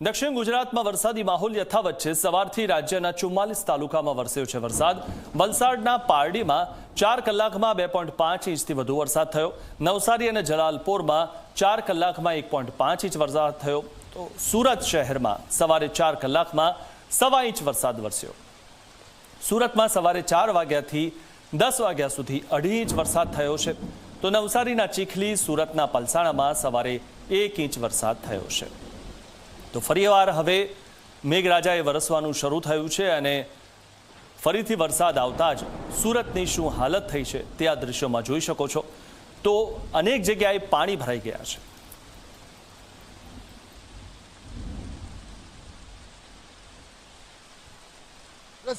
દક્ષિણ ગુજરાતમાં વરસાદી માહોલ યથાવત છે। સવારથી રાજ્યના 44 તાલુકામાં વરસ્યો છે વરસાદ। વલસાડના પારડીમાં 4 કલાકમાં 2.5 ઇંચથી વધુ વરસાદ થયો। નવસારી અને જલાલપોરમાં 4 કલાકમાં 1.5 ઇંચ વરસાદ થયો। તો સુરત શહેરમાં સવારે 4 કલાકમાં 1.25 ઇંચ વરસાદ વરસ્યો। સુરતમાં સવારે 4 વાગ્યાથી 10 વાગ્યા સુધી 2.5 ઇંચ વરસાદ થયો છે। તો નવસારીના ચીખલી, સુરતના પલસાણામાં સવારે 1 ઇંચ વરસાદ થયો છે। તો ફરીવાર હવે મેઘરાજાએ વરસવાનું શરૂ થયું છે અને ફરીથી વરસાદ આવતા જ સુરતની શું હાલત થઈ છે તે આ દૃશ્યોમાં જોઈ શકો છો। તો અનેક જગ્યાએ પાણી ભરાઈ ગયા છે।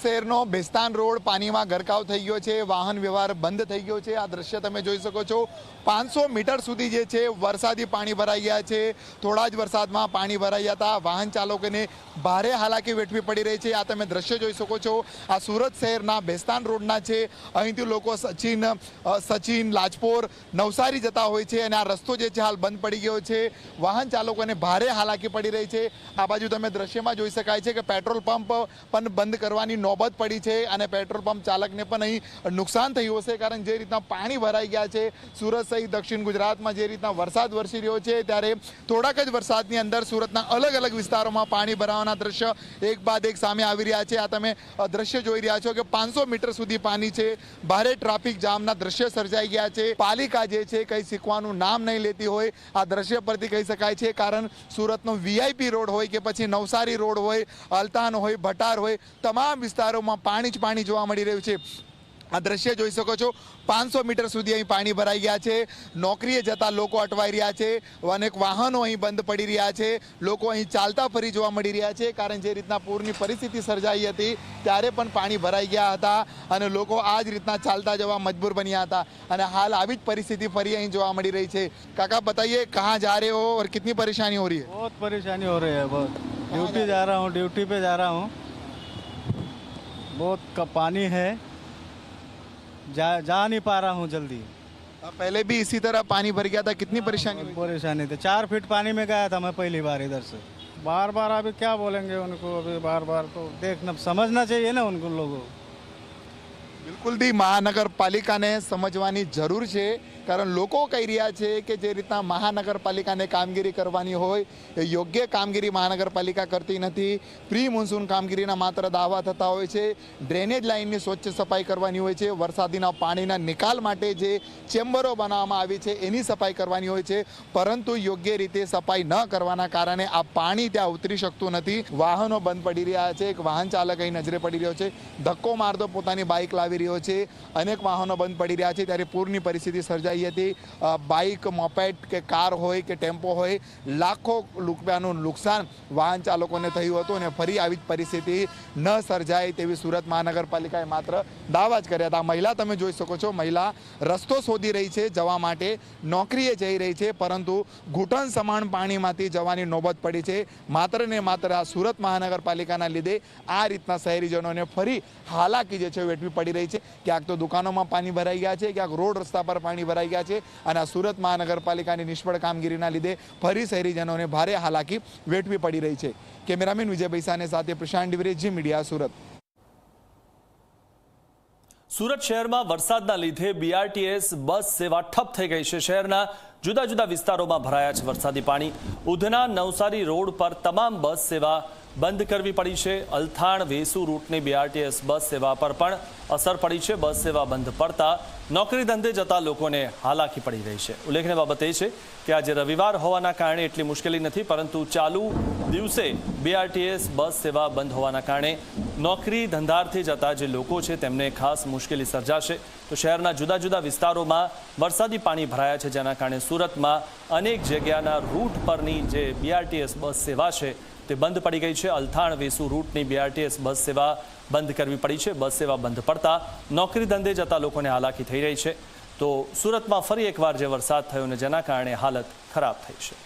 શહેરનો બેસ્તાન રોડ પાણીમાં ગરકાવ થઈ ગયો છે। વાહન વ્યવહાર બંધ થઈ ગયો છે। આ દ્રશ્ય તમે જોઈ શકો છો। 500 મીટર સુધી જે છે વરસાદી પાણી ભરાઈ ગયા છે। થોડા જ વરસાદમાં પાણી ભરાઈ હતા। વાહન ચાલકોને ભારે હાલાકી વેઠવી પડી રહી છે। આ તમે દ્રશ્ય જોઈ શકો છો। આ સુરત શહેરના બેસ્તાન રોડના છે। અહીંથી લોકો સચિન, લાજપોર, નવસારી જતા હોય છે અને આ રસ્તો જે છે હાલ બંધ પડી ગયો છે। વાહન ચાલકોને ભારે હાલાકી પડી રહી છે। આ બાજુ તમે દ્રશ્યમાં જોઈ શકાય છે કે પેટ્રોલ પંપ પણ બંધ કરવાની નોબત પડી છે અને પેટ્રોલ પંપ ચાલકને પણ અહીં નુકસાન થયું હશે, કારણ જે રીતના પાણી ભરાઈ ગયા છે। સુરત સહિત દક્ષિણ ગુજરાતમાં જે રીતના વરસાદ વરસી રહ્યો છે ત્યારે થોડાક જ વરસાદની અંદર સુરતના અલગ અલગ વિસ્તારોમાં પાણી ભરાવાના દ્રશ્ય એક બાદ એક સામે આવી રહ્યા છે। આ તમે દ્રશ્ય જોઈ રહ્યા છો કે 500 મીટર સુધી પાણી છે। ભારે ટ્રાફિક જામના દ્રશ્ય સર્જાઈ ગયા છે। પાલિકા જે છે કંઈ શીખવાનું નામ નહીં લેતી હોય આ દ્રશ્ય પરથી કહી શકાય છે, કારણ સુરતનો VIP રોડ હોય કે પછી નવસારી રોડ હોય, અલતાન હોય, ભટાર હોય, તમામ વિસ્તારોમાં પાણી જ પાણી જોવા મળી રહ્યું છે। આ દ્રશ્ય જોઈ શકો છો। 500 મીટર સુધી અહીં પાણી ભરાઈ ગયા છે। નોકરીએ જતા લોકો અટવાઈ રહ્યા છે। અનેક વાહનો અહીં બંધ પડી રહ્યા છે। લોકો અહીં ચાલતા ફરી જોવા મળી રહ્યા છે, કારણ જે રીતના પૂરની પરિસ્થિતિ સર્જાઈ હતી ત્યારે પણ પાણી ભરાઈ ગયા હતા અને લોકો આ જ રીતના ચાલતા જવા મજબૂર બન્યા હતા અને હાલ આવી જ પરિસ્થિતિ ફરી અહીં જોવા મળી રહી છે। કાકા बताइए कहाँ जा रहे हो और कितनी परेशानी हो रही है? बहुत परेशानी हो रही है। बहुत ड्यूटी जा रहा हूँ, ड्यूटी पे जा रहा हूँ। बहुत पानी है, जा नहीं पा रहा हूँ जल्दी। पहले भी इसी तरह पानी भर गया था, कितनी परेशानी हुई? परेशानी थी। 4 फीट पानी में गया था मैं पहली बार इधर से। बार बार अभी क्या बोलेंगे उनको, अभी बार बार तो देखना समझना चाहिए ना उनको लोगों। બિલકુલ થી મહાનગરપાલિકાને સમજવાની જરૂર છે, કારણ લોકો કહી રહ્યા છે કે જે રીતના મહાનગરપાલિકાને કામગીરી કરવાની હોય એ યોગ્ય કામગીરી મહાનગરપાલિકા કરતી નથી। પ્રી મોન્સૂન કામગીરીના માત્ર દાવા થતા હોય છે। ડ્રેનેજ લાઇનની સ્વચ્છ સફાઈ કરવાની હોય છે। વરસાદીના પાણીના નિકાલ માટે જે ચેમ્બરો બનાવવામાં આવી છે એની સફાઈ કરવાની હોય છે, પરંતુ યોગ્ય રીતે સફાઈ ન કરવાના કારણે આ પાણી ત્યાં ઉતરી શકતું નથી। વાહનો બંધ પડી રહ્યા છે। એક વાહન ચાલક અહીં નજરે પડી રહ્યો છે, ધક્કો મારતો પોતાની બાઇક લાવી રહ્યો છે। અનેક વાહનો બંધ પડી રહ્યા છે ત્યારે પૂરની પરિસ્થિતિ સર્જાઈ હતી। બાઇક, મોપેડ કે કાર હોય કે ટેમ્પો હોય, લાખો રૂપિયાનું નુકસાન વાહન ચાલકોને થયું હતું અને ફરી આવી જ પરિસ્થિતિ ન સર્જાય તેવી સુરત મહાનગરપાલિકાએ માત્ર દાવા જ કર્યા હતા। મહિલા તમે જોઈ શકો છો, મહિલા રસ્તો શોધી રહી છે જવા માટે, નોકરીએ જઈ રહી છે, પરંતુ ઘૂંટણ સમાન પાણીમાંથી જવાની નોબત પડી છે। માત્ર ને માત્ર આ સુરત મહાનગરપાલિકાના લીધે આ રીતના શહેરીજનોને ફરી હાલાકી જે છે વેઠવી પડી રહી છે। ક્યાંક તો દુકાનોમાં પાણી ભરાઈ ગયા છે, ક્યાંક રોડ રસ્તા પર પાણી ભરાઈ ગયા છે અને આ સુરત મહાનગરપાલિકાની નિષ્ફળ કામગીરીના લીધે ફરી શહેરીજનોને ભારે હાલાકી વેઠવી પડી રહી છે। કેમેરામેન વિજય બૈસાને સાથે પ્રશાંત ડિવરે, જી મીડિયા, સુરત। સુરત શહેરમાં વરસાદના લીધે BRTS બસ સેવા ઠપ થઈ ગઈ છે। શહેરના જુદા જુદા વિસ્તારોમાં ભરાયા છે વરસાદી પાણી। ઉધના નવસારી રોડ પર તમામ બસ સેવા બંધ કરવી પડી છે। અલથાણ વેસુ રૂટની BRTS બસ સેવા પર પણ અસર પડી છે। બસ સેવા બંધ પડતા નોકરી ધંધે જતા લોકોને હાલાકી પડી રહી છે। ઉલ્લેખનીય બાબત એ છે કે આજે રવિવાર હોવાના કારણે એટલી મુશ્કેલી નથી, પરંતુ ચાલુ દિવસે BRTS બસ સેવા બંધ હોવાના કારણે નોકરી ધંધાર્થે જતા જે લોકો છે તેમને ખાસ મુશ્કેલી સર્જાશે। તો શહેરના જુદા જુદા વિસ્તારોમાં વરસાદી પાણી ભરાયા છે, જેના કારણે સુરતમાં અનેક જગ્યાના રૂટ પરની જે BRTS બસ સેવા છે તે બંધ પડી ગઈ છે। અલથાણ વેસુ રૂટની BRTS બસ સેવા બંધ કરવી પડી છે। બસ સેવા બંધ પડતા નોકરી ધંધે જતા લોકોને હાલાકી થઈ રહી છે। તો સુરતમાં ફરી એકવાર જે વરસાદ થયો ને જેના કારણે હાલત ખરાબ થઈ છે।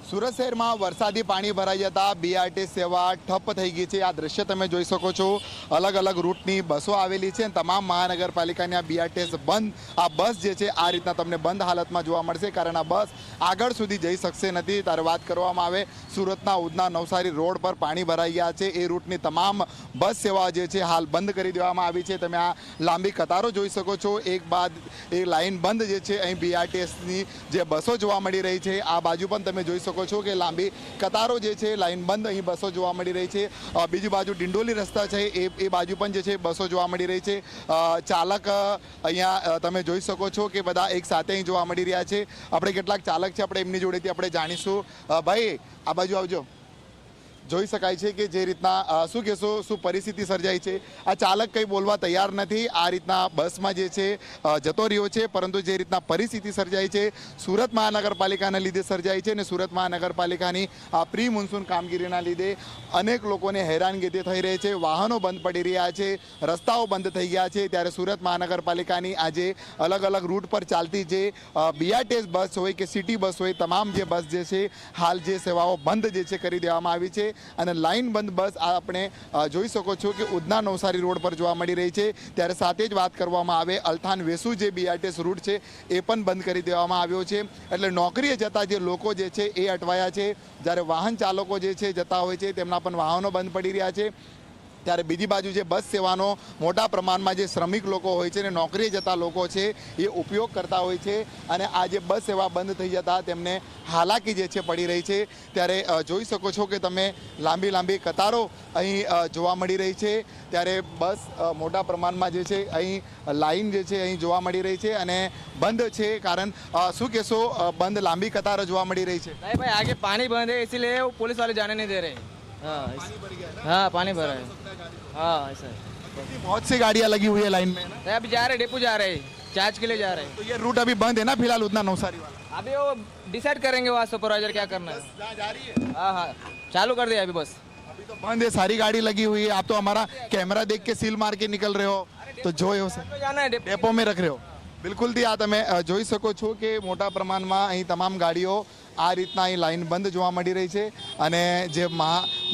સુરત શહેરમાં વરસાદી પાણી ભરાઈ જતા BRTS સેવા ઠપ થઈ ગઈ છે। આ દ્રશ્ય તમે જોઈ શકો છો। અલગ અલગ રૂટની બસો આવેલી છે અને તમામ મહાનગરપાલિકાની આ BRTS બંધ આ બસ જે છે આ રીતના તમને બંધ હાલતમાં જોવા મળશે, કારણ આ બસ આગળ સુધી જઈ શકશે નથી. ત્યારે વાત કરવામાં આવે સુરતના ઉધના નવસારી રોડ પર પાણી ભરાઈ ગયા છે, એ રૂટની તમામ બસ સેવા જે છે હાલ બંધ કરી દેવામાં આવી છે. તમે આ લાંબી કતારો જોઈ શકો છો, એક બાદ એક લાઈન બંધ જે છે અહીં BRTSની જે બસો જોવા મળી રહી છે. આ બાજુ પણ તમે જોઈ શકો છો કે લાંબી કતારો જે છે લાઈન બંધ અહીં બસો જોવા મળી રહી છે. બીજી બાજુ ડિંડોલી રસ્તા છે એ બાજુ પણ જે છે બસો જોવા મળી રહી છે. ચાલક અહીંયા તમે જોઈ શકો છો કે બધા એક સાથે અહીં જોવા મળી રહ્યા છે. આપણે કેટલાક ચાલક છે આપણે એમની જોડેથી આપણે જાણીશું. ભાઈ આ બાજુ આવજો. જોઈ શકાય છે કે જે રીતના શું કહેશો, શું પરિસ્થિતિ સર્જાઈ છે? આ ચાલક કંઈ બોલવા તૈયાર નથી, આ રીતના બસમાં જે છે જતો રહ્યો છે, પરંતુ જે રીતના પરિસ્થિતિ સર્જાઈ છે સુરત મહાનગરપાલિકાના લીધે સર્જાઈ છે અને સુરત મહાનગરપાલિકાની આ પ્રી મોન્સૂન કામગીરીના લીધે અનેક લોકોને હેરાનગતિ થઈ રહી છે, વાહનો બંધ પડી રહ્યા છે, રસ્તાઓ બંધ થઈ ગયા છે. ત્યારે સુરત મહાનગરપાલિકાની આજે અલગ અલગ રૂટ પર ચાલતી જે BRTS બસ હોય કે સિટી બસ હોય, તમામ જે બસ જે છે હાલ જે સેવાઓ બંધ જે છે કરી દેવામાં આવી છે. અને લાઈન બંધ બસ આપણે જોઈ શકો છો કે ઉધના નવસારી રોડ પર જોવા મળી રહી છે. ત્યારે સાથે જ વાત કરવામાં આવે અલથાણ વેસુ જે BRTS રૂટ છે એ પણ બંધ કરી દેવામાં આવ્યો છે. એટલે નોકરીએ જતા જે લોકો જે છે એ અટવાયા છે, જ્યારે વાહન ચાલકો જે છે જતા હોય છે તેમના પણ વાહનો બંધ પડી રહ્યા છે. ત્યારે બીજી બાજુ જે બસ સેવાનો મોટા પ્રમાણમાં જે શ્રમિક લોકો હોય છે અને નોકરીએ જતા લોકો છે એ ઉપયોગ કરતા હોય છે અને આ જે બસ સેવા બંધ થઈ જતા તેમને હાલાકી જે છે પડી રહી છે. ત્યારે જોઈ શકો છો કે તમે લાંબી લાંબી કતારો અહીં જોવા મળી રહી છે. ત્યારે બસ મોટા પ્રમાણમાં જે છે અહીં લાઈન જે છે અહીં જોવા મળી રહી છે અને બંધ છે. કારણ શું કહેશો, બંધ લાંબી કતારો જોવા મળી રહી છે? नहीं भाई आगे पानी बंद है इसीलिए वो पुलिस वाले जाने नहीं दे रहे. हाँ पानी भरा है. हाँ ऐसा है. बहुत सी गाड़ियाँ लगी हुई है लाइन में ना? नहीं, अभी जा रहे डेपो जा रहे हैं, चार्ज के लिए जा रहे हैं. तो ये रूट अभी बंद है ना फिलहाल उधना नवसारी वाला? अभी वो डिसाइड करेंगे वहाँ सुपरवाइजर क्या करना है. जहाँ जा रही है हाँ हाँ चालू कर दिया अभी बस. अभी तो बंद है, सारी गाड़ी लगी हुई है. आप तो हमारा कैमरा देख के सील मार के निकल रहे हो, तो जो है उसे तो जाना है डेपो. ડેપો में रख रहे हो. બિલકુલથી આ તમે જોઈ શકો છો કે મોટા પ્રમાણમાં અહીં તમામ ગાડીઓ આ રીતના અહીં લાઈન બંધ જોવા મળી રહી છે અને જે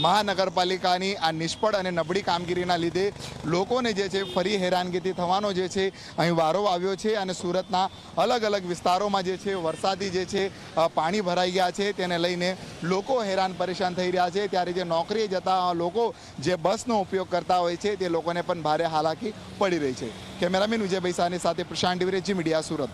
મહાનગરપાલિકાની આ નિષ્ફળ અને નબળી કામગીરીના લીધે લોકોને જે છે ફરી હેરાનગતિ થવાનો જે છે અહીં વારો આવ્યો છે. અને સુરતના અલગ અલગ વિસ્તારોમાં જે છે વરસાદી જે છે પાણી ભરાઈ ગયા છે, તેને લઈને લોકો હેરાન પરેશાન થઈ રહ્યા છે. ત્યારે જે નોકરીએ જતા લોકો જે બસનો ઉપયોગ કરતા હોય છે તે લોકોને પણ ભારે હાલાકી પડી રહી છે. કેમેરામેન વિજય ભૈસાની સાથે પ્રશાંત ડિવરે, જી મીડિયા, સુરત.